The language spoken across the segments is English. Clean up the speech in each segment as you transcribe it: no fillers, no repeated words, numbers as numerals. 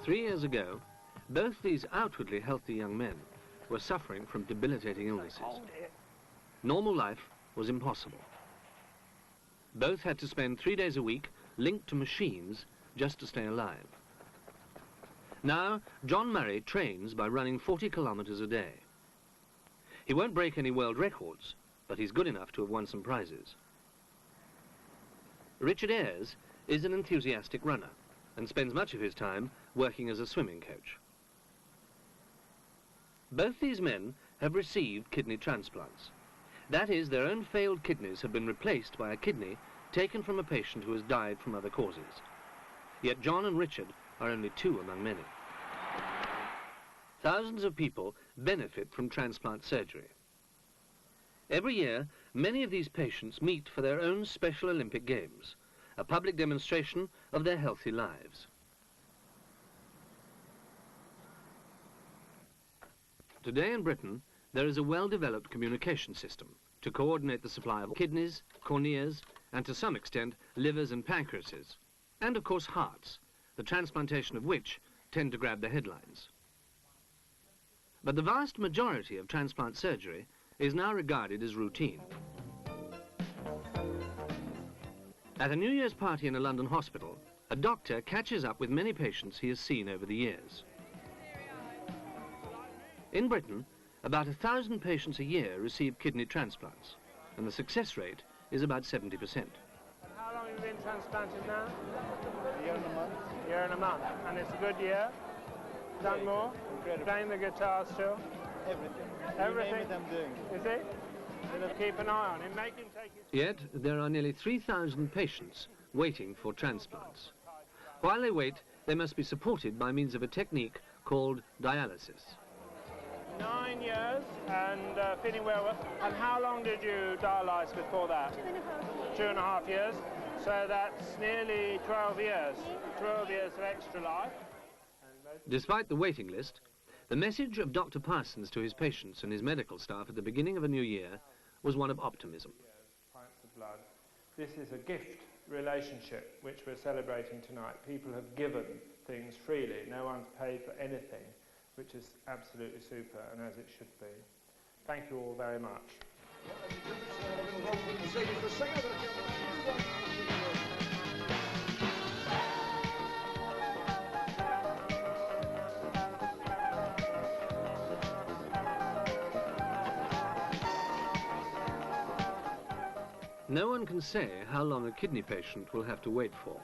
3 years ago, both these outwardly healthy young men were suffering from debilitating illnesses. Normal life was impossible. Both had to spend 3 days a week linked to machines just to stay alive. Now, John Murray trains by running 40 kilometers a day. He won't break any world records, but he's good enough to have won some prizes. Richard Ayres is an enthusiastic runner and spends much of his time working as a swimming coach. Both these men have received kidney transplants. That is, their own failed kidneys have been replaced by a kidney taken from a patient who has died from other causes. Yet John and Richard are only two among many. Thousands of people benefit from transplant surgery. Every year, many of these patients meet for their own Special Olympic Games, a public demonstration of their healthy lives. Today in Britain, there is a well-developed communication system to coordinate the supply of kidneys, corneas, and to some extent, livers and pancreases, and of course hearts, the transplantation of which tend to grab the headlines. But the vast majority of transplant surgery is now regarded as routine. At a New Year's party in a London hospital, a doctor catches up with many patients he has seen over the years. In Britain, about 1,000 patients a year receive kidney transplants, and the success rate is about 70%. And how long have you been transplanted now? A year and a month. A year and a month. And it's a good year? Done more? Incredible. Playing the guitar still? Everything. Everything? You name it, I'm doing. Is it? We'll keep an eye on him. Make him take his... Yet, there are nearly 3,000 patients waiting for transplants. While they wait, they must be supported by means of a technique called dialysis. 9 years and feeling well. And how long did you dialyse before that? 2.5 years. 2.5 years. So that's nearly 12 years. 12 years of extra life. Despite the waiting list, the message of Dr. Parsons to his patients and his medical staff at the beginning of a new year was one of optimism. Pints of blood. This is a gift relationship which we're celebrating tonight. People have given things freely. No one's paid for anything, which is absolutely super, and as it should be. Thank you all very much. No one can say how long a kidney patient will have to wait for.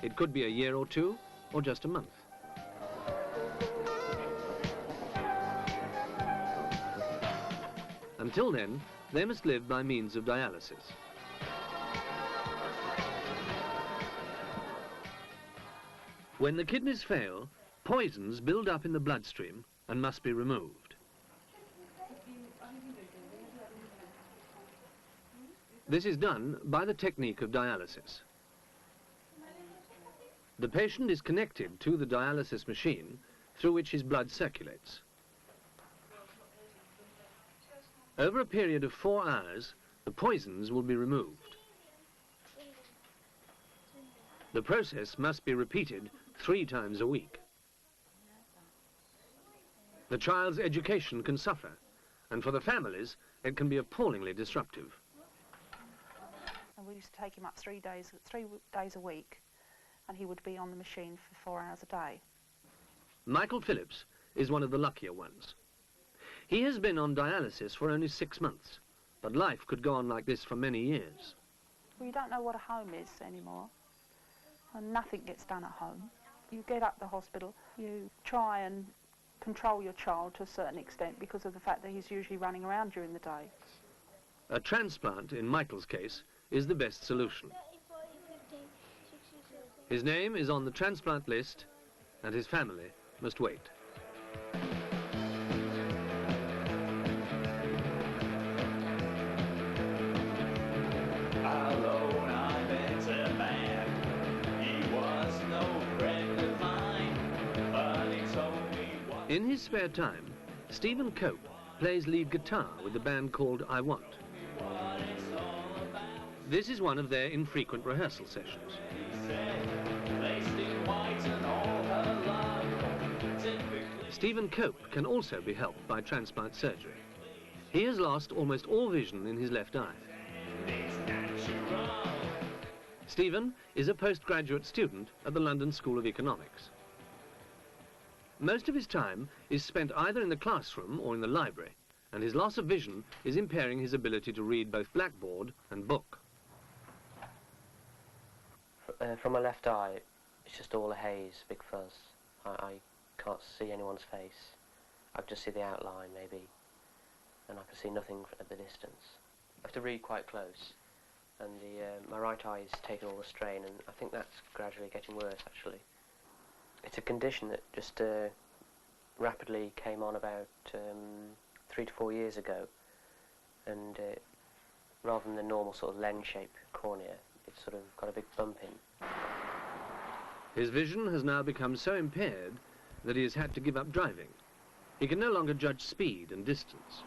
It could be a year or two, or just a month. Until then, they must live by means of dialysis. When the kidneys fail, poisons build up in the bloodstream and must be removed. This is done by the technique of dialysis. The patient is connected to the dialysis machine through which his blood circulates. Over a period of 4 hours, the poisons will be removed. The process must be repeated 3 times a week. The child's education can suffer, and for the families, it can be appallingly disruptive. And we used to take him up 3 days a week, and he would be on the machine for 4 hours a day. Michael Phillips is one of the luckier ones. He has been on dialysis for only 6 months, but life could go on like this for many years. We don't know what a home is anymore, and nothing gets done at home. You get up the hospital, you try and control your child to a certain extent because of the fact that he's usually running around during the day. A transplant, in Michael's case, is the best solution. His name is on the transplant list, and his family must wait. Alone I met a man. He was no friend of mine, but he told me what... In his spare time, Stephen Cope plays lead guitar with the band called I Want. This is one of their infrequent rehearsals sessions. He said, "Placed in white and all her Stephen Cope can also be helped by transplant surgery. He has lost almost all vision in his left eye. Stephen is a postgraduate student at the London School of Economics. Most of his time is spent either in the classroom or in the library, and his loss of vision is impairing his ability to read both blackboard and book. From my left eye, it's just all a haze, big fuzz. I can't see anyone's face. I can just see the outline, maybe, and I can see nothing at the distance. I have to read quite close, and my right eye is taking all the strain, and I think that's gradually getting worse, actually. It's a condition that just rapidly came on about 3 to 4 years ago, and rather than the normal sort of lens-shaped cornea, it's sort of got a big bump in. His vision has now become so impaired that he has had to give up driving. He can no longer judge speed and distance.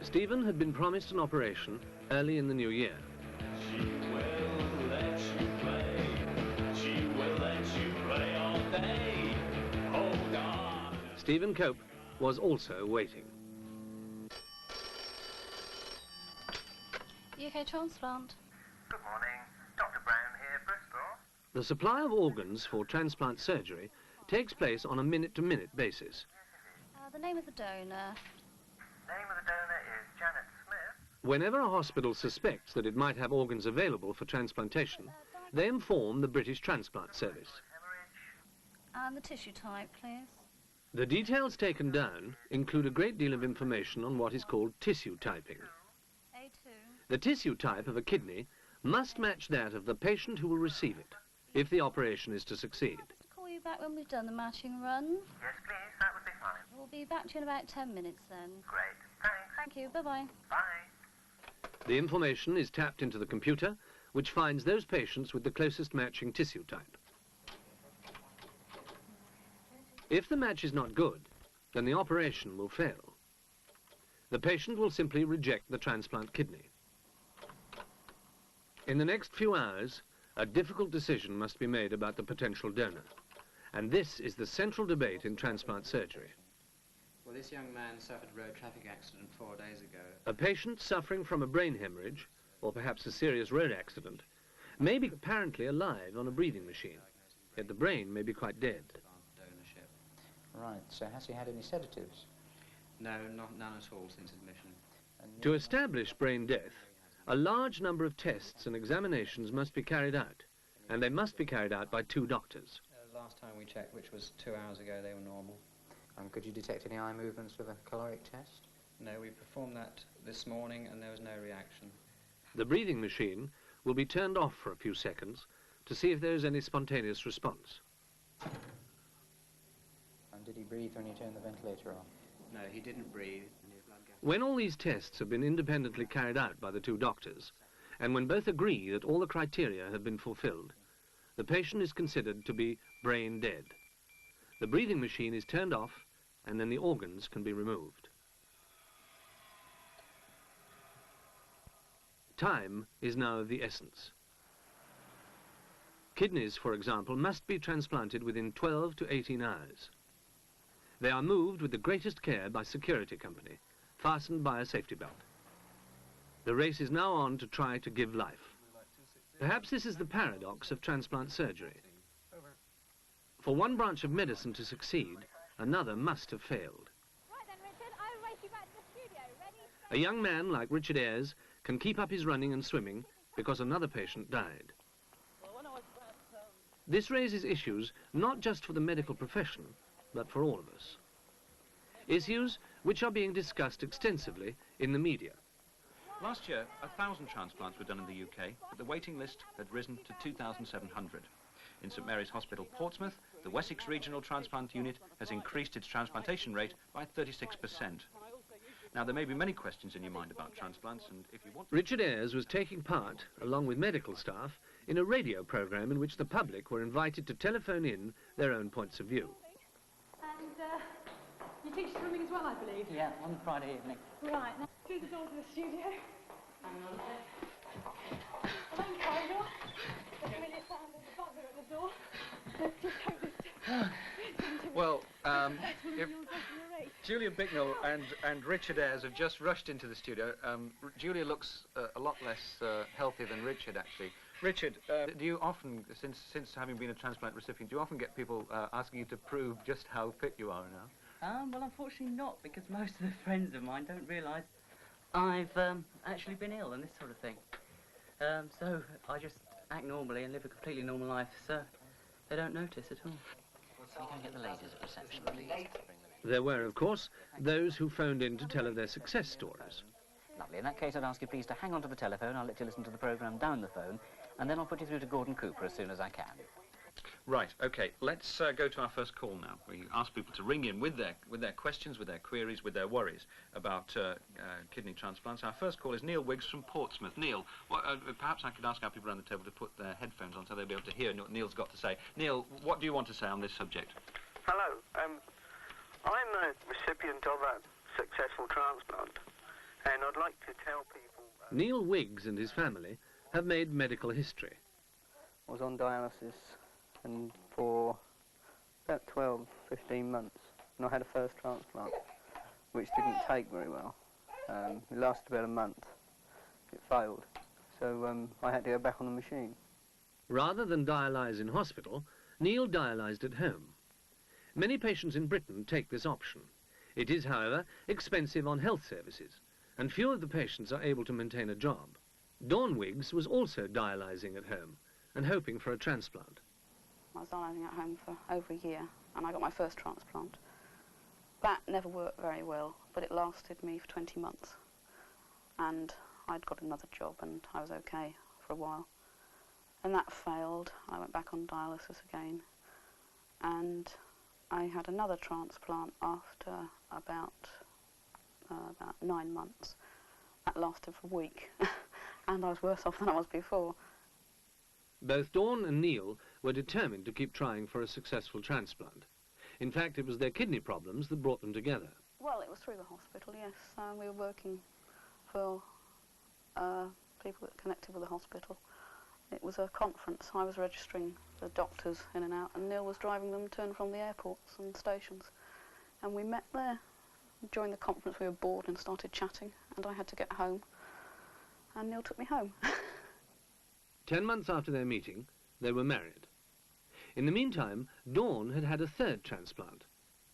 Stephen had been promised an operation early in the new year. She will let you play. She will let you play all day. Hold on. Stephen Cope was also waiting. UK transplant. Good morning. Dr. Brown here, Bristol. The supply of organs for transplant surgery takes place on a minute-to-minute basis. The name of the donor. Name of the donor is Janet Smith. Whenever a hospital suspects that it might have organs available for transplantation, they inform the British Transplant Service. Hemorrhage. And the tissue type, please. The details taken down include a great deal of information on what is called tissue typing. A2. The tissue type of a kidney must match that of the patient who will receive it, if the operation is to succeed. Call you back when we've done the matching run. Yes, please. That would be fine. We'll be back to you in about 10 minutes then. Great. Thanks. Thank you. Bye-bye. Bye. The information is tapped into the computer, which finds those patients with the closest matching tissue type. If the match is not good, then the operation will fail. The patient will simply reject the transplant kidney. In the next few hours, a difficult decision must be made about the potential donor. And this is the central debate in transplant surgery. Well, this young man suffered a road traffic accident 4 days ago. A patient suffering from a brain hemorrhage, or perhaps a serious road accident, may be apparently alive on a breathing machine, yet the brain may be quite dead. Donorship. Right, so has he had any sedatives? No, none at all since admission. To establish brain death, a large number of tests and examinations must be carried out, and they must be carried out by 2 doctors. Last time we checked, which was 2 hours ago, they were normal. And could you detect any eye movements with a caloric test? No, we performed that this morning and there was no reaction. The breathing machine will be turned off for a few seconds to see if there is any spontaneous response. And did he breathe when you turned the ventilator on? No, he didn't breathe. When all these tests have been independently carried out by the 2 doctors, and when both agree that all the criteria have been fulfilled, the patient is considered to be brain dead. The breathing machine is turned off, and then the organs can be removed. Time is now of the essence. Kidneys, for example, must be transplanted within 12 to 18 hours. They are moved with the greatest care by security company, fastened by a safety belt. The race is now on to try to give life. Perhaps this is the paradox of transplant surgery. For one branch of medicine to succeed, another must have failed. Right then, Richard, I'll race you back to the studio. Ready? A young man like Richard Ayres can keep up his running and swimming because another patient died. This raises issues not just for the medical profession, but for all of us. Issues which are being discussed extensively in the media. Last year, 1,000 transplants were done in the UK, but the waiting list had risen to 2,700. In St Mary's Hospital, Portsmouth, the Wessex Regional Transplant Unit has increased its transplantation rate by 36%. Now, there may be many questions in your mind about transplants, and if you want... Richard Ayres was taking part, along with medical staff, in a radio programme in which the public were invited to telephone in their own points of view. And You teach swimming as well, I believe? Yeah, on Friday evening. Right, now through the door to the studio. Hang on a sec. I'm in corridor. The familiar sound of the buzzer at the door. Let's just hope this... Well, Julia Bicknell and Richard Ayres have just rushed into the studio. Julia looks a lot less healthy than Richard, actually. Richard, do you often, since having been a transplant recipient, do you often get people asking you to prove just how fit you are now? Well, unfortunately not, because most of the friends of mine don't realise I've actually been ill and this sort of thing. So I just act normally and live a completely normal life, so they don't notice at all. Can you go and get the ladies at reception, please? There were, of course, those who phoned in to tell of their success stories. Lovely. In that case, I'd ask you please to hang on to the telephone. I'll let you listen to the programme down the phone, and then I'll put you through to Gordon Cooper as soon as I can. Right, OK, let's go to our first call now. We ask people to ring in with their questions, with their queries, with their worries about kidney transplants. Our first call is Neil Wiggs from Portsmouth. Neil, perhaps I could ask our people around the table to put their headphones on so they'll be able to hear what Neil's got to say. Neil, what do you want to say on this subject? Hello, I'm a recipient of a successful transplant, and I'd like to tell people... Neil Wiggs and his family have made medical history. I was on dialysis and for about 12, 15 months, and I had a first transplant, which didn't take very well. It lasted about a month. It failed, so I had to go back on the machine. Rather than dialyse in hospital, Neil dialysed at home. Many patients in Britain take this option. It is, however, expensive on health services, and few of the patients are able to maintain a job. Dawn Wiggs was also dialysing at home and hoping for a transplant. I was dialysing at home for over a year, and I got my first transplant. That never worked very well, but it lasted me for 20 months. And I'd got another job, and I was okay for a while. And that failed. I went back on dialysis again, and I had another transplant after about 9 months. That lasted for a week, and I was worse off than I was before. Both Dawn and Neil were determined to keep trying for a successful transplant. In fact, it was their kidney problems that brought them together. Well, it was through the hospital, yes. We were working for people that connected with the hospital. It was a conference. I was registering the doctors in and out, and Neil was driving them to and from the airports and stations. And we met there. During the conference, we were bored and started chatting, and I had to get home. And Neil took me home. 10 months after their meeting, they were married. In the meantime, Dawn had had a third transplant,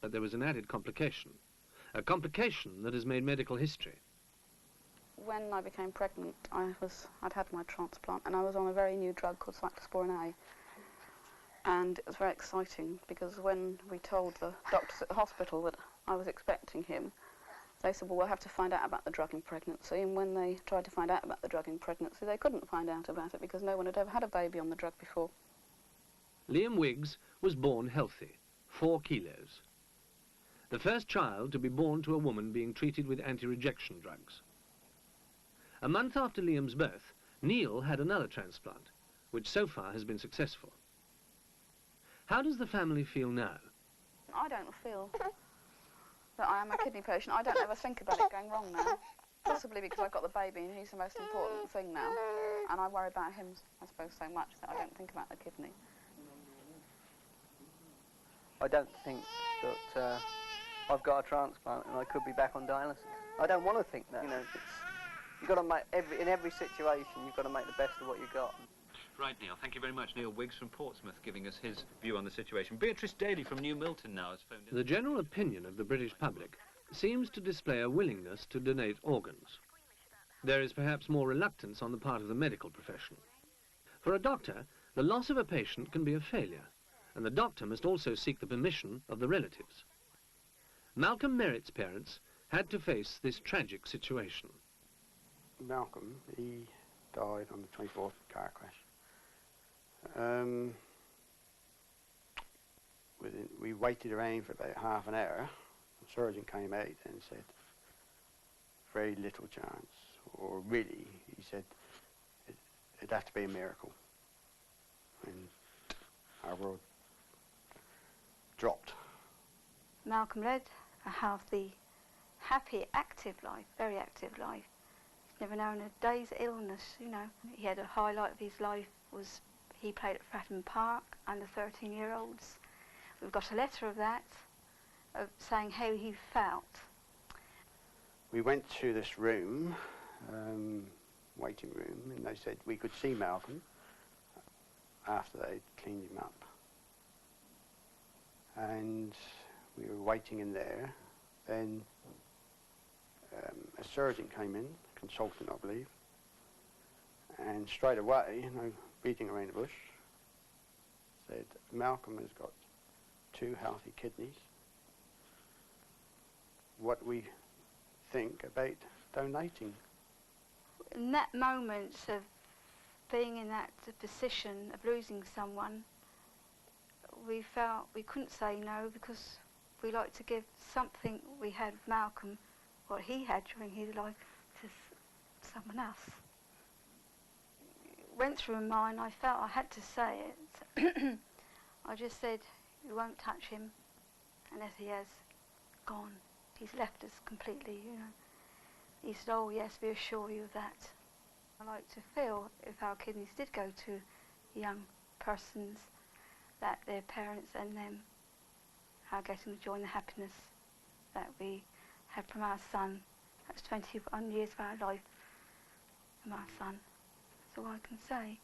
but there was an added complication, a complication that has made medical history. When I became pregnant, I'd had my transplant, and I was on a very new drug called cyclosporin A. And it was very exciting, because when we told the doctors at the hospital that I was expecting him, they said, well, we'll have to find out about the drug in pregnancy. And when they tried to find out about the drug in pregnancy, they couldn't find out about it because no one had ever had a baby on the drug before. Liam Wiggs was born healthy, 4 kilos. The first child to be born to a woman being treated with anti-rejection drugs. A month after Liam's birth, Neil had another transplant, which so far has been successful. How does the family feel now? I don't feel that I am a kidney patient. I don't ever think about it going wrong now. Possibly because I've got the baby and he's the most important thing now. And I worry about him, I suppose, so much that I don't think about the kidney. I don't think that I've got a transplant and I could be back on dialysis. I don't want to think that. You know, you've got to make in every situation, you've got to make the best of what you've got. Right, Neil. Thank you very much. Neil Wiggs from Portsmouth giving us his view on the situation. Beatrice Daly from New Milton now has phoned in. The general opinion of the British public seems to display a willingness to donate organs. There is perhaps more reluctance on the part of the medical profession. For a doctor, the loss of a patient can be a failure, and the doctor must also seek the permission of the relatives. Malcolm Merritt's parents had to face this tragic situation. Malcolm, he died on the 24th car crash. We waited around for about half an hour. The surgeon came out and said, very little chance, or really, he said, it'd have to be a miracle. And our world dropped. Malcolm led a healthy, happy, active life, very active life. He's never known a day's illness, you know. He had a highlight of his life was he played at Fratton Park under 13-year-olds. We've got a letter of that, of saying how he felt. We went to this room, waiting room, and they said we could see Malcolm after they'd cleaned him up. And we were waiting in there. Then a surgeon came in, consultant I believe, and straight away, you know, beating around the bush, said Malcolm has got 2 healthy kidneys. What we think about donating. In that moment of being in that position of losing someone, we felt we couldn't say no because we like to give something we had with Malcolm, what he had during his life, to someone else. It went through my mind, I felt I had to say it. I just said, we won't touch him unless he has gone. He's left us completely, you know. He said, oh yes, we assure you of that. I like to feel if our kidneys did go to young persons, that their parents and them are getting the joy and the happiness that we had from our son. That's 21 years of our life from our son. That's all I can say.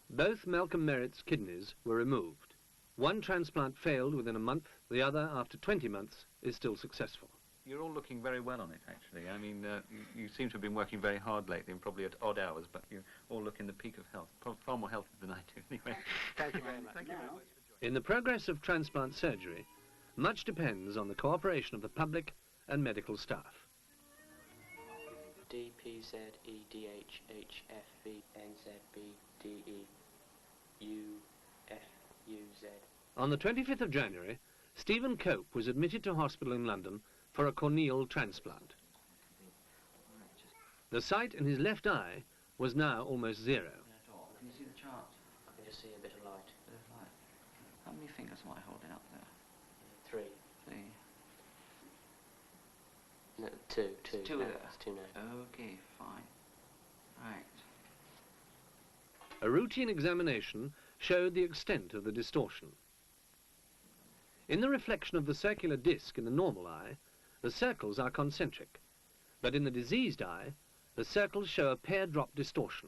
Both Malcolm Merritt's kidneys were removed. One transplant failed within a month, the other, after 20 months, is still successful. You're all looking very well on it, actually. I mean, you seem to have been working very hard lately and probably at odd hours, but you all look in the peak of health. Far more healthy than I do, anyway. Thank you very much. Thank you very much. In the progress of transplant surgery, much depends on the cooperation of the public and medical staff. D, P, Z, E, D, H, H, F, V, N, Z, B, D, E, U, F, U, Z. On the 25th of January, Stephen Cope was admitted to hospital in London for a corneal transplant. The sight in his left eye was now almost zero. Can you see the chart? I can just see a bit of light. Bit of light. How many fingers am I holding up there? 3. 3. No, 2. 2. It's 2 no, there. it's 2 now. Okay, fine. Right. A routine examination showed the extent of the distortion. In the reflection of the circular disc in the normal eye, the circles are concentric, but in the diseased eye, the circles show a pair-drop distortion.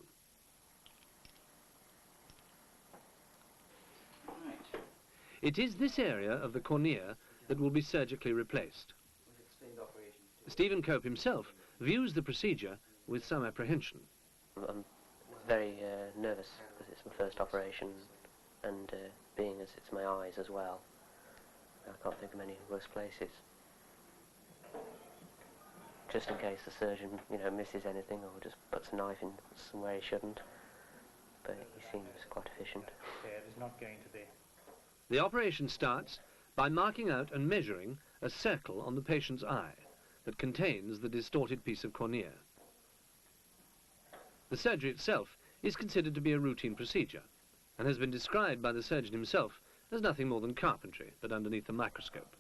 Right. It is this area of the cornea that will be surgically replaced. Stephen Cope himself views the procedure with some apprehension. I'm very nervous because it's my first operation, and being as it's my eyes as well, I can't think of many worse places. Just in case the surgeon, you know, misses anything or just puts a knife in somewhere he shouldn't. But he seems quite efficient. There is not going to be. The operation starts by marking out and measuring a circle on the patient's eye that contains the distorted piece of cornea. The surgery itself is considered to be a routine procedure and has been described by the surgeon himself as nothing more than carpentry, but underneath the microscope.